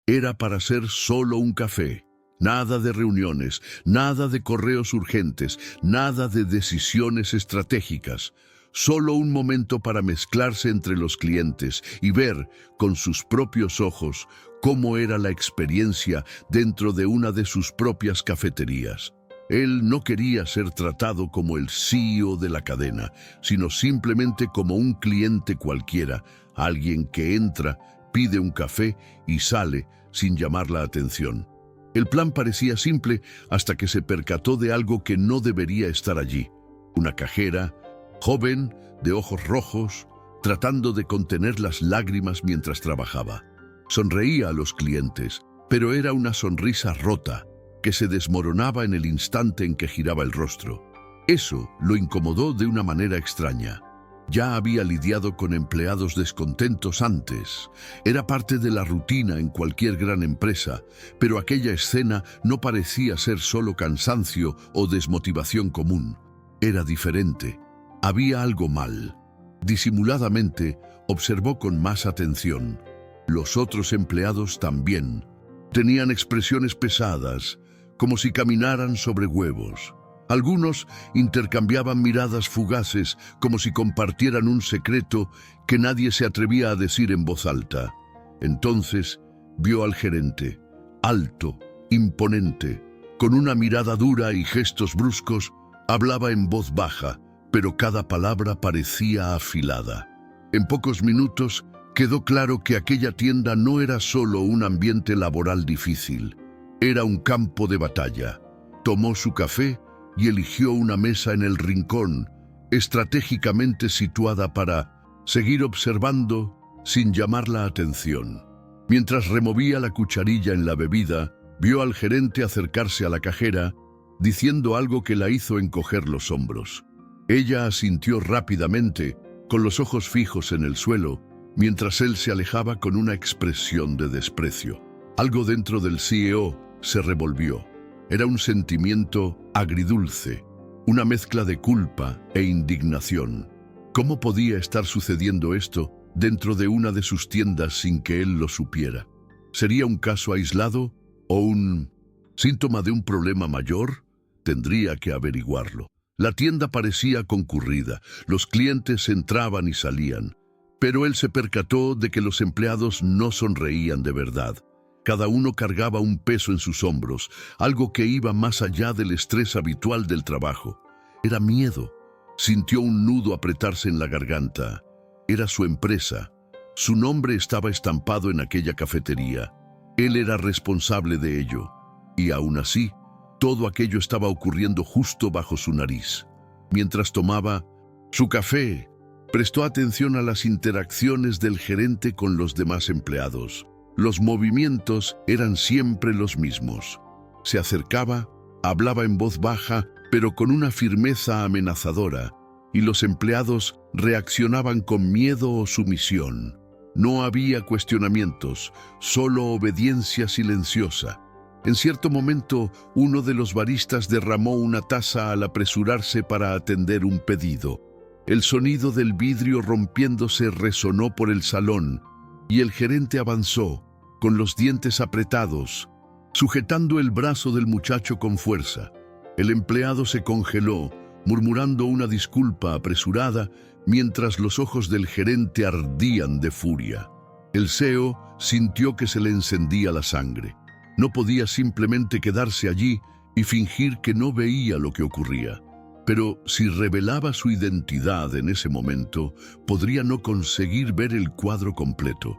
Era para ser solo un café. Nada de reuniones, nada de correos urgentes, nada de decisiones estratégicas. Solo un momento para mezclarse entre los clientes y ver con sus propios ojos cómo era la experiencia dentro de una de sus propias cafeterías. Él no quería ser tratado como el CEO de la cadena, sino simplemente como un cliente cualquiera, alguien que entra, pide un café y sale sin llamar la atención. El plan parecía simple hasta que se percató de algo que no debería estar allí. Una cajera, joven, de ojos rojos, tratando de contener las lágrimas mientras trabajaba. Sonreía a los clientes, pero era una sonrisa rota, que se desmoronaba en el instante en que giraba el rostro. Eso lo incomodó de una manera extraña. Ya había lidiado con empleados descontentos antes. Era parte de la rutina en cualquier gran empresa, pero aquella escena no parecía ser solo cansancio o desmotivación común. Era diferente. Había algo mal. Disimuladamente, observó con más atención. Los otros empleados también. Tenían expresiones pesadas, como si caminaran sobre huevos. Algunos intercambiaban miradas fugaces como si compartieran un secreto que nadie se atrevía a decir en voz alta. Entonces vio al gerente, alto, imponente, con una mirada dura y gestos bruscos. Hablaba en voz baja, pero cada palabra parecía afilada. En pocos minutos quedó claro que aquella tienda no era solo un ambiente laboral difícil, era un campo de batalla. Tomó su café y eligió una mesa en el rincón, estratégicamente situada para seguir observando sin llamar la atención. Mientras removía la cucharilla en la bebida, vio al gerente acercarse a la cajera, diciendo algo que la hizo encoger los hombros. Ella asintió rápidamente, con los ojos fijos en el suelo, mientras él se alejaba con una expresión de desprecio. Algo dentro del CEO se revolvió. Era un sentimiento agridulce, una mezcla de culpa e indignación. ¿Cómo podía estar sucediendo esto dentro de una de sus tiendas sin que él lo supiera? ¿Sería un caso aislado o un síntoma de un problema mayor? Tendría que averiguarlo. La tienda parecía concurrida, los clientes entraban y salían, pero él se percató de que los empleados no sonreían de verdad. Cada uno cargaba un peso en sus hombros, algo que iba más allá del estrés habitual del trabajo. Era miedo. Sintió un nudo apretarse en la garganta. Era su empresa. Su nombre estaba estampado en aquella cafetería. Él era responsable de ello. Y aún así, todo aquello estaba ocurriendo justo bajo su nariz. Mientras tomaba su café, prestó atención a las interacciones del gerente con los demás empleados. Los movimientos eran siempre los mismos. Se acercaba, hablaba en voz baja, pero con una firmeza amenazadora, y los empleados reaccionaban con miedo o sumisión. No había cuestionamientos, solo obediencia silenciosa. En cierto momento, uno de los baristas derramó una taza al apresurarse para atender un pedido. El sonido del vidrio rompiéndose resonó por el salón, y el gerente avanzó, con los dientes apretados, sujetando el brazo del muchacho con fuerza. El empleado se congeló, murmurando una disculpa apresurada, mientras los ojos del gerente ardían de furia. El CEO sintió que se le encendía la sangre. No podía simplemente quedarse allí y fingir que no veía lo que ocurría. Pero si revelaba su identidad en ese momento, podría no conseguir ver el cuadro completo.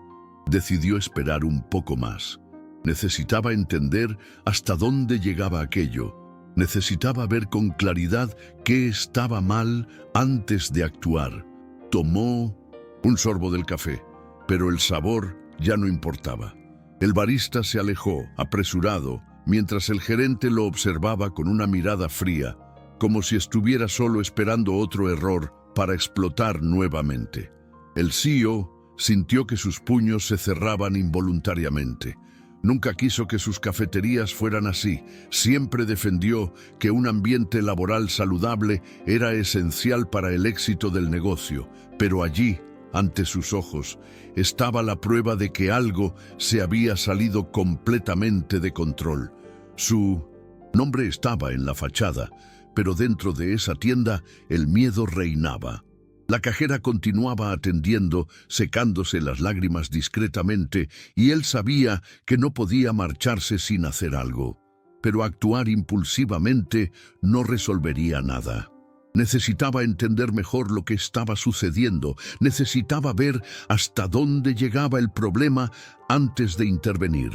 Decidió esperar un poco más. Necesitaba entender hasta dónde llegaba aquello. Necesitaba ver con claridad qué estaba mal antes de actuar. Tomó un sorbo del café, pero el sabor ya no importaba. El barista se alejó, apresurado, mientras el gerente lo observaba con una mirada fría, como si estuviera solo esperando otro error para explotar nuevamente. El CEO sintió que sus puños se cerraban involuntariamente. Nunca quiso que sus cafeterías fueran así. Siempre defendió que un ambiente laboral saludable era esencial para el éxito del negocio, pero allí Ante sus ojos estaba la prueba de que algo se había salido completamente de control. Su nombre estaba en la fachada, pero dentro de esa tienda el miedo reinaba. La cajera continuaba atendiendo, secándose las lágrimas discretamente, y él sabía que no podía marcharse sin hacer algo. Pero actuar impulsivamente no resolvería nada. Necesitaba entender mejor lo que estaba sucediendo, necesitaba ver hasta dónde llegaba el problema antes de intervenir.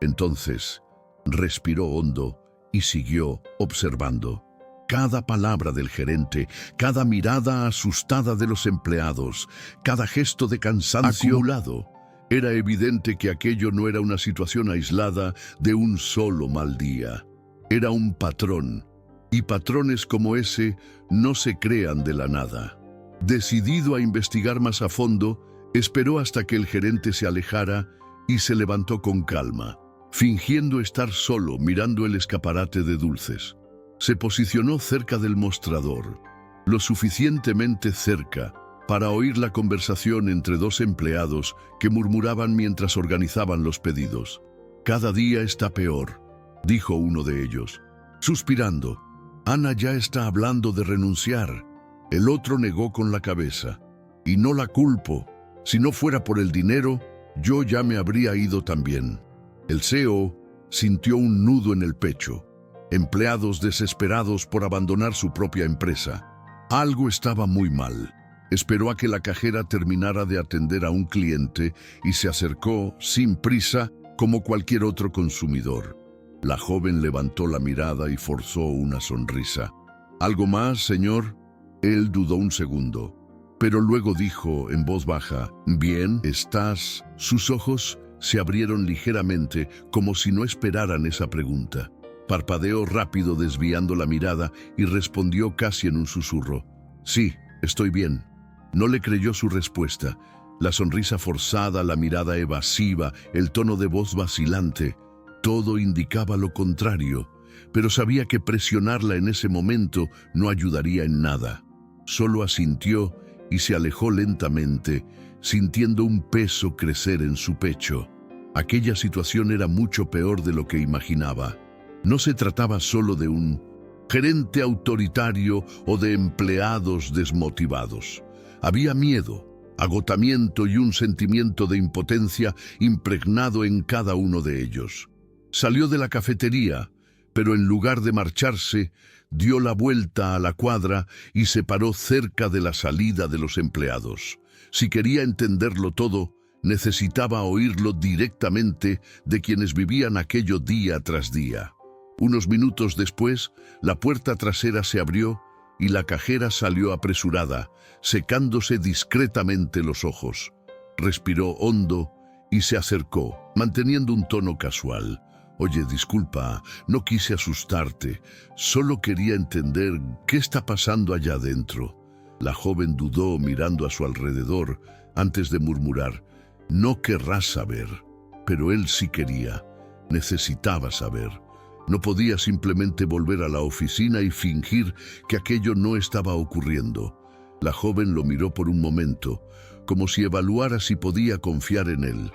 Entonces, respiró hondo y siguió observando. Cada palabra del gerente, cada mirada asustada de los empleados, cada gesto de cansancio acumulado. Era evidente que aquello no era una situación aislada de un solo mal día. Era un patrón, y patrones como ese no se crean de la nada. Decidido a investigar más a fondo, esperó hasta que el gerente se alejara y se levantó con calma, fingiendo estar solo mirando el escaparate de dulces. Se posicionó cerca del mostrador, lo suficientemente cerca para oír la conversación entre dos empleados que murmuraban mientras organizaban los pedidos. «Cada día está peor», dijo uno de ellos, suspirando. «Ana ya está hablando de renunciar». El otro negó con la cabeza. «Y no la culpo. Si no fuera por el dinero, yo ya me habría ido también». El CEO sintió un nudo en el pecho. Empleados desesperados por abandonar su propia empresa. Algo estaba muy mal. Esperó a que la cajera terminara de atender a un cliente y se acercó, sin prisa, como cualquier otro consumidor. La joven levantó la mirada y forzó una sonrisa. «¿Algo más, señor?» Él dudó un segundo, pero luego dijo en voz baja, «Bien, ¿estás?» Sus ojos se abrieron ligeramente, como si no esperaran esa pregunta. Parpadeó rápido desviando la mirada y respondió casi en un susurro. «Sí, estoy bien». No le creyó su respuesta. La sonrisa forzada, la mirada evasiva, el tono de voz vacilante, todo indicaba lo contrario, pero sabía que presionarla en ese momento no ayudaría en nada. Solo asintió y se alejó lentamente, sintiendo un peso crecer en su pecho. Aquella situación era mucho peor de lo que imaginaba. No se trataba solo de un gerente autoritario o de empleados desmotivados. Había miedo, agotamiento y un sentimiento de impotencia impregnado en cada uno de ellos. Salió de la cafetería, pero en lugar de marcharse, dio la vuelta a la cuadra y se paró cerca de la salida de los empleados. Si quería entenderlo todo, necesitaba oírlo directamente de quienes vivían aquello día tras día. Unos minutos después, la puerta trasera se abrió y la cajera salió apresurada, secándose discretamente los ojos. Respiró hondo y se acercó, manteniendo un tono casual. «Oye, disculpa, no quise asustarte, solo quería entender qué está pasando allá adentro». La joven dudó mirando a su alrededor antes de murmurar, «No querrás saber». Pero él sí quería, necesitaba saber. No podía simplemente volver a la oficina y fingir que aquello no estaba ocurriendo. La joven lo miró por un momento, como si evaluara si podía confiar en él.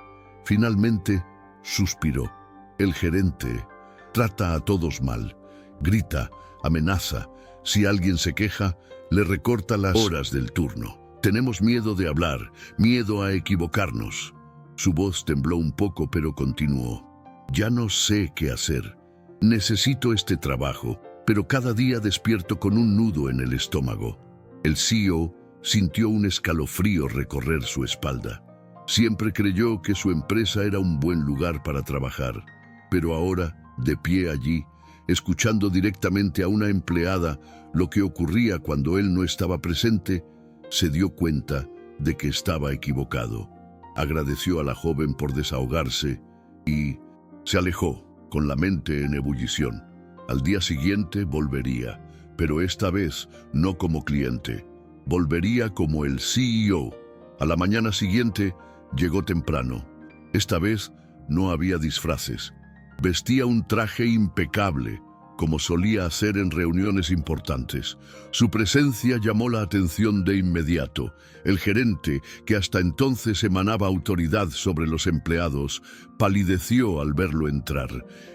Finalmente, suspiró. «El gerente trata a todos mal, grita, amenaza. Si alguien se queja, le recorta las horas del turno. Tenemos miedo de hablar, miedo a equivocarnos». Su voz tembló un poco, pero continuó. «Ya no sé qué hacer. Necesito este trabajo, pero cada día despierto con un nudo en el estómago». El CEO sintió un escalofrío recorrer su espalda. Siempre creyó que su empresa era un buen lugar para trabajar, pero ahora, de pie allí, escuchando directamente a una empleada lo que ocurría cuando él no estaba presente, se dio cuenta de que estaba equivocado. Agradeció a la joven por desahogarse y se alejó, con la mente en ebullición. Al día siguiente volvería, pero esta vez no como cliente. Volvería como el CEO. A la mañana siguiente llegó temprano. Esta vez no había disfraces. Vestía un traje impecable, como solía hacer en reuniones importantes. Su presencia llamó la atención de inmediato. El gerente, que hasta entonces emanaba autoridad sobre los empleados, palideció al verlo entrar.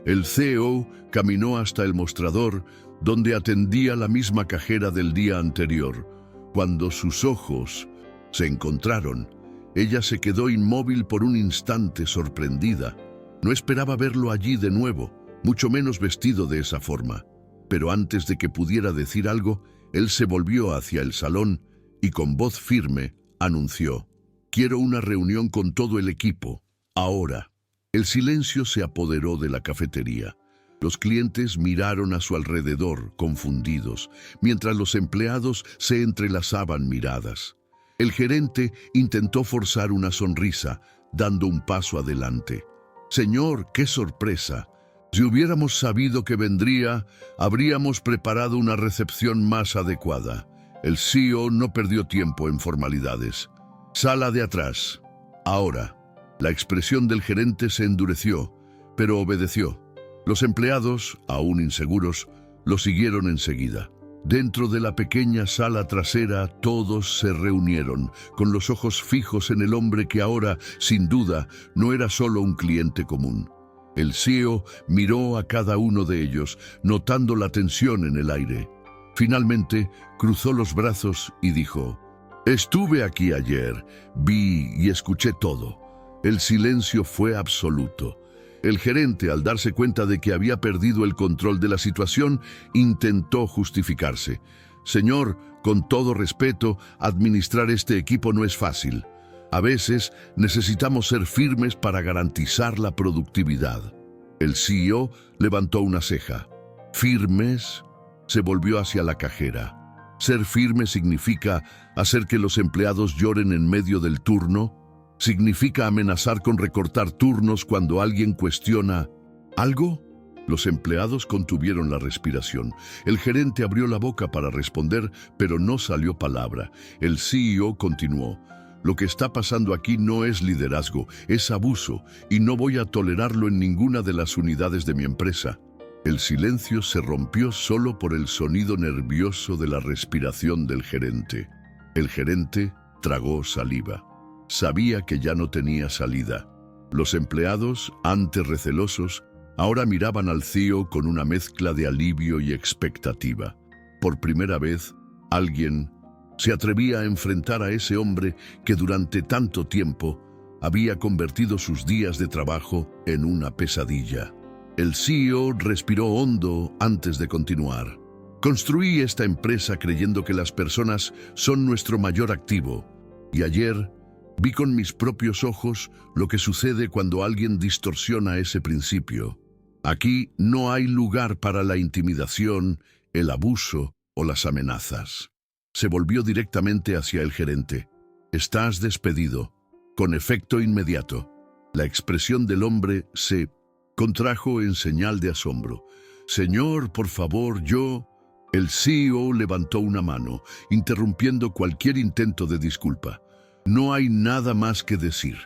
El CEO caminó hasta el mostrador, donde atendía la misma cajera del día anterior. Cuando sus ojos se encontraron, ella se quedó inmóvil por un instante, sorprendida. No esperaba verlo allí de nuevo, mucho menos vestido de esa forma. Pero antes de que pudiera decir algo, él se volvió hacia el salón y con voz firme anunció: «Quiero una reunión con todo el equipo, ahora». El silencio se apoderó de la cafetería. Los clientes miraron a su alrededor, confundidos, mientras los empleados se entrelazaban miradas. El gerente intentó forzar una sonrisa, dando un paso adelante. «Señor, qué sorpresa. Si hubiéramos sabido que vendría, habríamos preparado una recepción más adecuada». El CEO no perdió tiempo en formalidades. «Sala de atrás. Ahora». La expresión del gerente se endureció, pero obedeció. Los empleados, aún inseguros, lo siguieron enseguida. Dentro de la pequeña sala trasera, todos se reunieron, con los ojos fijos en el hombre que ahora, sin duda, no era solo un cliente común. El CEO miró a cada uno de ellos, notando la tensión en el aire. Finalmente, cruzó los brazos y dijo: «Estuve aquí ayer, vi y escuché todo». El silencio fue absoluto. El gerente, al darse cuenta de que había perdido el control de la situación, intentó justificarse. «Señor, con todo respeto, administrar este equipo no es fácil. A veces necesitamos ser firmes para garantizar la productividad». El CEO levantó una ceja. «¿Firmes?». Se volvió hacia la cajera. «¿Ser firme significa hacer que los empleados lloren en medio del turno? ¿Significa amenazar con recortar turnos cuando alguien cuestiona algo?». Los empleados contuvieron la respiración. El gerente abrió la boca para responder, pero no salió palabra. El CEO continuó: «Lo que está pasando aquí no es liderazgo, es abuso, y no voy a tolerarlo en ninguna de las unidades de mi empresa». El silencio se rompió solo por el sonido nervioso de la respiración del gerente. El gerente tragó saliva. Sabía que ya no tenía salida. Los empleados, antes recelosos, ahora miraban al CEO con una mezcla de alivio y expectativa. Por primera vez, alguien se atrevía a enfrentar a ese hombre que durante tanto tiempo había convertido sus días de trabajo en una pesadilla. El CEO respiró hondo antes de continuar. «Construí esta empresa creyendo que las personas son nuestro mayor activo, y ayer vi con mis propios ojos lo que sucede cuando alguien distorsiona ese principio. Aquí no hay lugar para la intimidación, el abuso o las amenazas». Se volvió directamente hacia el gerente. «Estás despedido, con efecto inmediato». La expresión del hombre se contrajo en señal de asombro. «Señor, por favor, yo...». El CEO levantó una mano, interrumpiendo cualquier intento de disculpa. «No hay nada más que decir».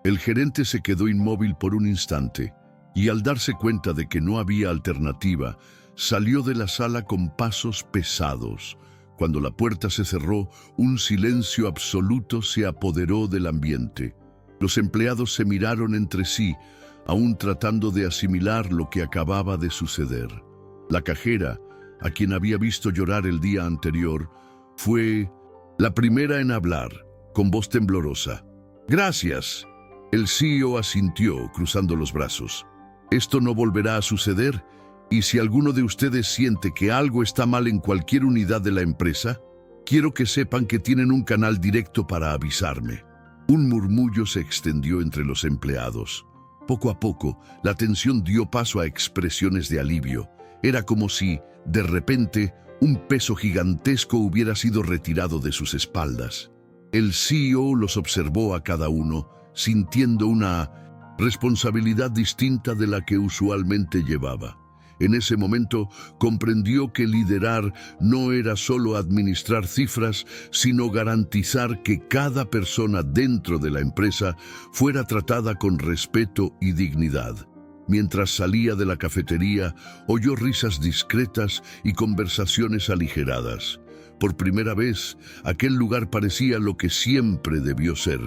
El gerente se quedó inmóvil por un instante y, al darse cuenta de que no había alternativa, salió de la sala con pasos pesados. Cuando la puerta se cerró, un silencio absoluto se apoderó del ambiente. Los empleados se miraron entre sí, aún tratando de asimilar lo que acababa de suceder. La cajera, a quien había visto llorar el día anterior, fue la primera en hablar, con voz temblorosa. «Gracias». El CEO asintió, cruzando los brazos. «Esto no volverá a suceder, y si alguno de ustedes siente que algo está mal en cualquier unidad de la empresa, quiero que sepan que tienen un canal directo para avisarme». Un murmullo se extendió entre los empleados. Poco a poco, la tensión dio paso a expresiones de alivio. Era como si, de repente, un peso gigantesco hubiera sido retirado de sus espaldas. El CEO los observó a cada uno, sintiendo una responsabilidad distinta de la que usualmente llevaba. En ese momento comprendió que liderar no era solo administrar cifras, sino garantizar que cada persona dentro de la empresa fuera tratada con respeto y dignidad. Mientras salía de la cafetería, oyó risas discretas y conversaciones aligeradas. Por primera vez, aquel lugar parecía lo que siempre debió ser,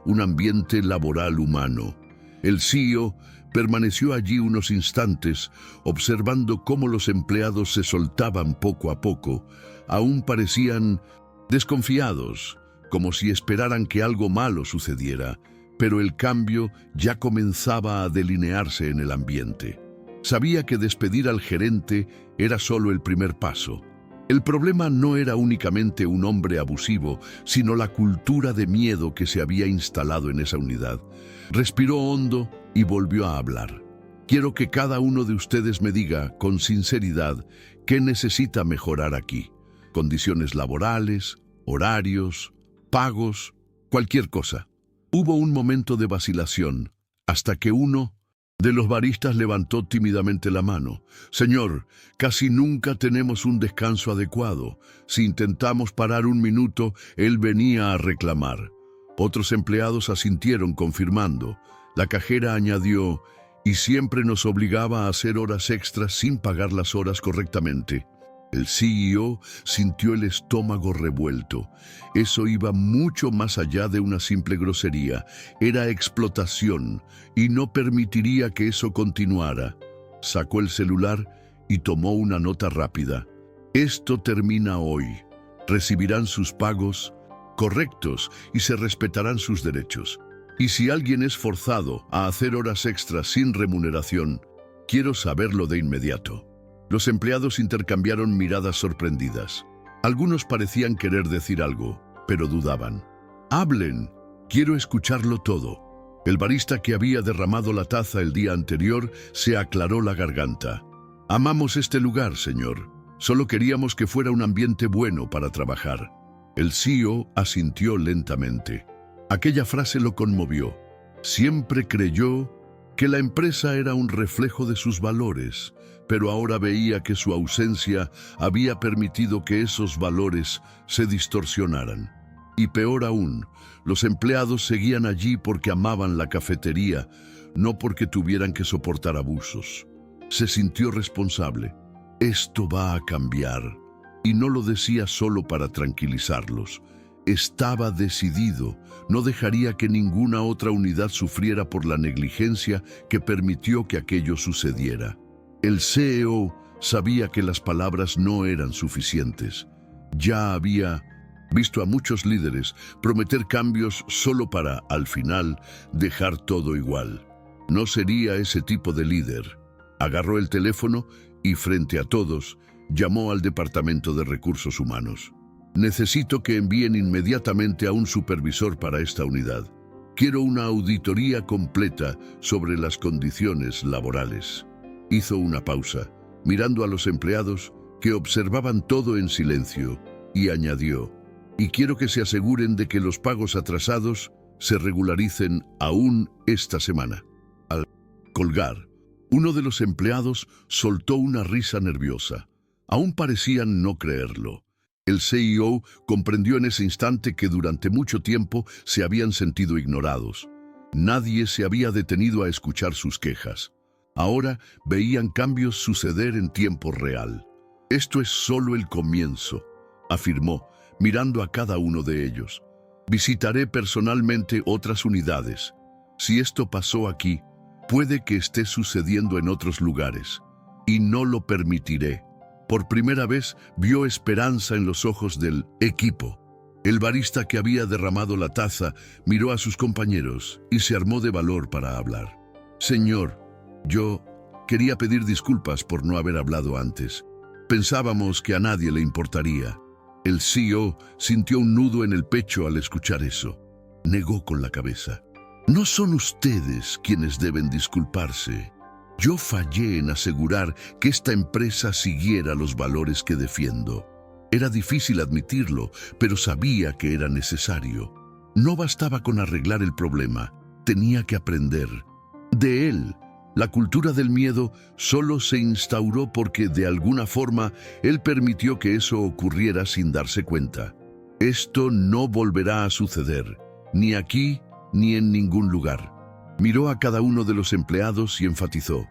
un ambiente laboral humano. El CEO permaneció allí unos instantes, observando cómo los empleados se soltaban poco a poco. Aún parecían desconfiados, como si esperaran que algo malo sucediera, pero el cambio ya comenzaba a delinearse en el ambiente. Sabía que despedir al gerente era solo el primer paso. El problema no era únicamente un hombre abusivo, sino la cultura de miedo que se había instalado en esa unidad. Respiró hondo y volvió a hablar. Quiero que cada uno de ustedes me diga con sinceridad qué necesita mejorar aquí. Condiciones laborales, horarios, pagos, cualquier cosa. Hubo un momento de vacilación, hasta que uno de los baristas levantó tímidamente la mano. Señor, casi nunca tenemos un descanso adecuado. Si intentamos parar un minuto, él venía a reclamar. Otros empleados asintieron confirmando. La cajera añadió, y siempre nos obligaba a hacer horas extras sin pagar las horas correctamente. El CEO sintió el estómago revuelto. Eso iba mucho más allá de una simple grosería. Era explotación y no permitiría que eso continuara. Sacó el celular y tomó una nota rápida. Esto termina hoy. Recibirán sus pagos correctos y se respetarán sus derechos. Y si alguien es forzado a hacer horas extras sin remuneración, quiero saberlo de inmediato. Los empleados intercambiaron miradas sorprendidas. Algunos parecían querer decir algo, pero dudaban. «Hablen, quiero escucharlo todo». El barista que había derramado la taza el día anterior se aclaró la garganta. «Amamos este lugar, señor. Solo queríamos que fuera un ambiente bueno para trabajar». El CEO asintió lentamente. Aquella frase lo conmovió. Siempre creyó que la empresa era un reflejo de sus valores, pero ahora veía que su ausencia había permitido que esos valores se distorsionaran. Y peor aún, los empleados seguían allí porque amaban la cafetería, no porque tuvieran que soportar abusos. Se sintió responsable. Esto va a cambiar. Y no lo decía solo para tranquilizarlos. Estaba decidido. No dejaría que ninguna otra unidad sufriera por la negligencia que permitió que aquello sucediera. El CEO sabía que las palabras no eran suficientes. Ya había visto a muchos líderes prometer cambios solo para, al final, dejar todo igual. No sería ese tipo de líder. Agarró el teléfono y, frente a todos, llamó al Departamento de Recursos Humanos. Necesito que envíen inmediatamente a un supervisor para esta unidad. Quiero una auditoría completa sobre las condiciones laborales. Hizo una pausa, mirando a los empleados que observaban todo en silencio, y añadió, y quiero que se aseguren de que los pagos atrasados se regularicen aún esta semana. Al colgar, uno de los empleados soltó una risa nerviosa. Aún parecían no creerlo. El CEO comprendió en ese instante que durante mucho tiempo se habían sentido ignorados. Nadie se había detenido a escuchar sus quejas. Ahora veían cambios suceder en tiempo real. Esto es solo el comienzo, afirmó, mirando a cada uno de ellos. Visitaré personalmente otras unidades. Si esto pasó aquí, puede que esté sucediendo en otros lugares. Y no lo permitiré. Por primera vez vio esperanza en los ojos del equipo. El barista que había derramado la taza miró a sus compañeros y se armó de valor para hablar. Señor, yo quería pedir disculpas por no haber hablado antes. Pensábamos que a nadie le importaría. El CEO sintió un nudo en el pecho al escuchar eso. Negó con la cabeza. No son ustedes quienes deben disculparse. Yo fallé en asegurar que esta empresa siguiera los valores que defiendo. Era difícil admitirlo, pero sabía que era necesario. No bastaba con arreglar el problema, tenía que aprender. De él, la cultura del miedo solo se instauró porque de alguna forma él permitió que eso ocurriera sin darse cuenta. Esto no volverá a suceder, ni aquí ni en ningún lugar. Miró a cada uno de los empleados y enfatizó: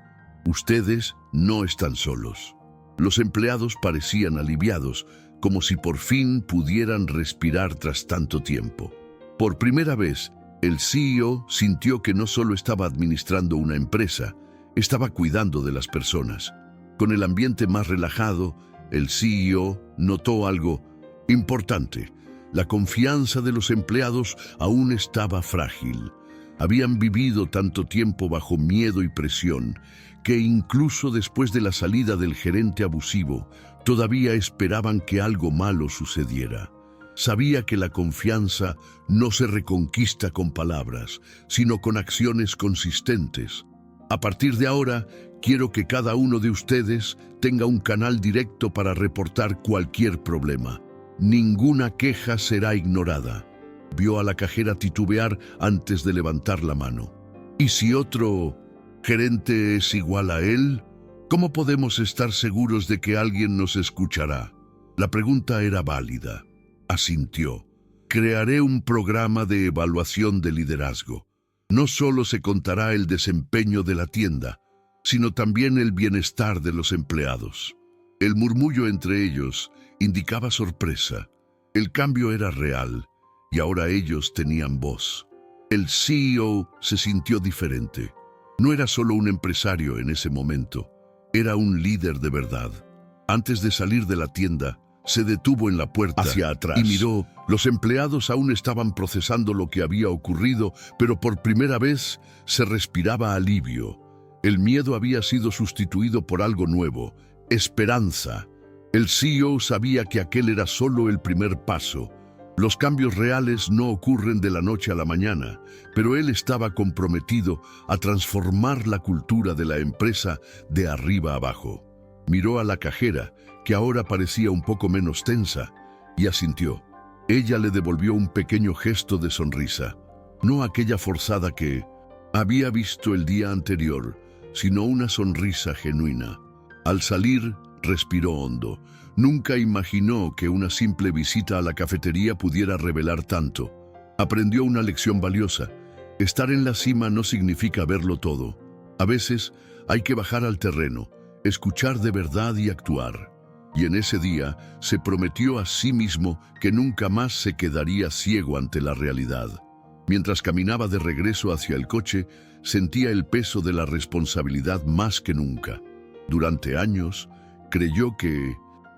ustedes no están solos. Los empleados parecían aliviados, como si por fin pudieran respirar tras tanto tiempo. Por primera vez, el CEO sintió que no solo estaba administrando una empresa, estaba cuidando de las personas. Con el ambiente más relajado, el CEO notó algo importante. La confianza de los empleados aún estaba frágil. Habían vivido tanto tiempo bajo miedo y presión que incluso después de la salida del gerente abusivo, todavía esperaban que algo malo sucediera. Sabía que la confianza no se reconquista con palabras, sino con acciones consistentes. A partir de ahora, quiero que cada uno de ustedes tenga un canal directo para reportar cualquier problema. Ninguna queja será ignorada. Vio a la cajera titubear antes de levantar la mano. ¿Y si otro gerente es igual a él? ¿Cómo podemos estar seguros de que alguien nos escuchará? La pregunta era válida. Asintió. Crearé un programa de evaluación de liderazgo. No solo se contará el desempeño de la tienda, sino también el bienestar de los empleados. El murmullo entre ellos indicaba sorpresa. El cambio era real y ahora ellos tenían voz. El CEO se sintió diferente. No era solo un empresario en ese momento, era un líder de verdad. Antes de salir de la tienda, se detuvo en la puerta hacia atrás y miró. Los empleados aún estaban procesando lo que había ocurrido, pero por primera vez se respiraba alivio. El miedo había sido sustituido por algo nuevo: esperanza. El CEO sabía que aquel era solo el primer paso. Los cambios reales no ocurren de la noche a la mañana, pero él estaba comprometido a transformar la cultura de la empresa de arriba abajo. Miró a la cajera, que ahora parecía un poco menos tensa, y asintió. Ella le devolvió un pequeño gesto de sonrisa, no aquella forzada que había visto el día anterior, sino una sonrisa genuina. Al salir, respiró hondo. Nunca imaginó que una simple visita a la cafetería pudiera revelar tanto. Aprendió una lección valiosa. Estar en la cima no significa verlo todo. A veces hay que bajar al terreno, escuchar de verdad y actuar. Y en ese día se prometió a sí mismo que nunca más se quedaría ciego ante la realidad. Mientras caminaba de regreso hacia el coche, sentía el peso de la responsabilidad más que nunca. Durante años, creyó que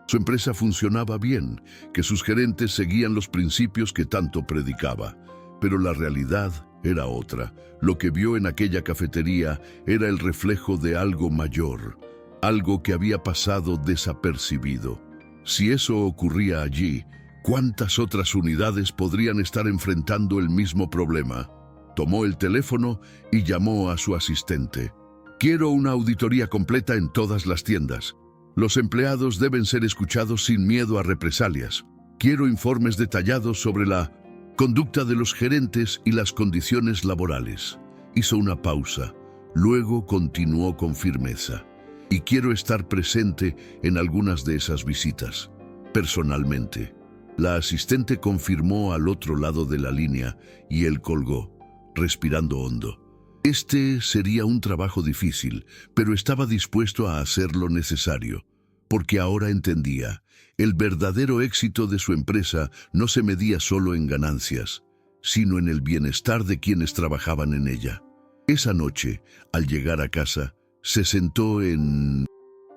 su empresa funcionaba bien, que sus gerentes seguían los principios que tanto predicaba. Pero la realidad era otra. Lo que vio en aquella cafetería era el reflejo de algo mayor, algo que había pasado desapercibido. Si eso ocurría allí, ¿cuántas otras unidades podrían estar enfrentando el mismo problema? Tomó el teléfono y llamó a su asistente. Quiero una auditoría completa en todas las tiendas. Los empleados deben ser escuchados sin miedo a represalias. Quiero informes detallados sobre la conducta de los gerentes y las condiciones laborales. Hizo una pausa, luego continuó con firmeza. Y quiero estar presente en algunas de esas visitas, personalmente. La asistente confirmó al otro lado de la línea y él colgó, respirando hondo. Este sería un trabajo difícil, pero estaba dispuesto a hacer lo necesario, porque ahora entendía, el verdadero éxito de su empresa no se medía solo en ganancias, sino en el bienestar de quienes trabajaban en ella. Esa noche, al llegar a casa, se sentó en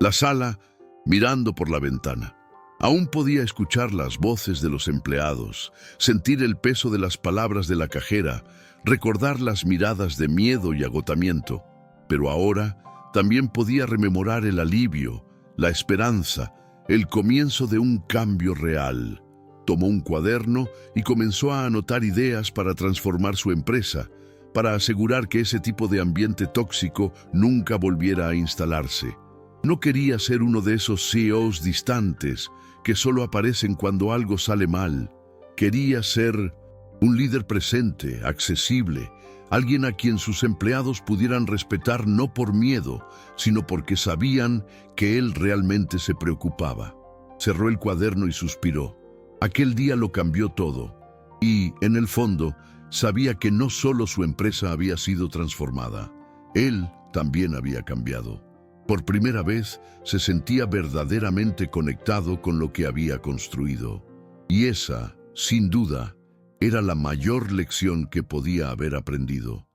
la sala, mirando por la ventana. Aún podía escuchar las voces de los empleados, sentir el peso de las palabras de la cajera, recordar las miradas de miedo y agotamiento. Pero ahora también podía rememorar el alivio, la esperanza, el comienzo de un cambio real. Tomó un cuaderno y comenzó a anotar ideas para transformar su empresa, para asegurar que ese tipo de ambiente tóxico nunca volviera a instalarse. No quería ser uno de esos CEOs distantes que solo aparecen cuando algo sale mal. Quería ser un líder presente, accesible, alguien a quien sus empleados pudieran respetar no por miedo, sino porque sabían que él realmente se preocupaba. Cerró el cuaderno y suspiró. Aquel día lo cambió todo. Y, en el fondo, Sabía que no solo su empresa había sido transformada, él también había cambiado. Por primera vez se sentía verdaderamente conectado con lo que había construido. Y esa, sin duda, era la mayor lección que podía haber aprendido.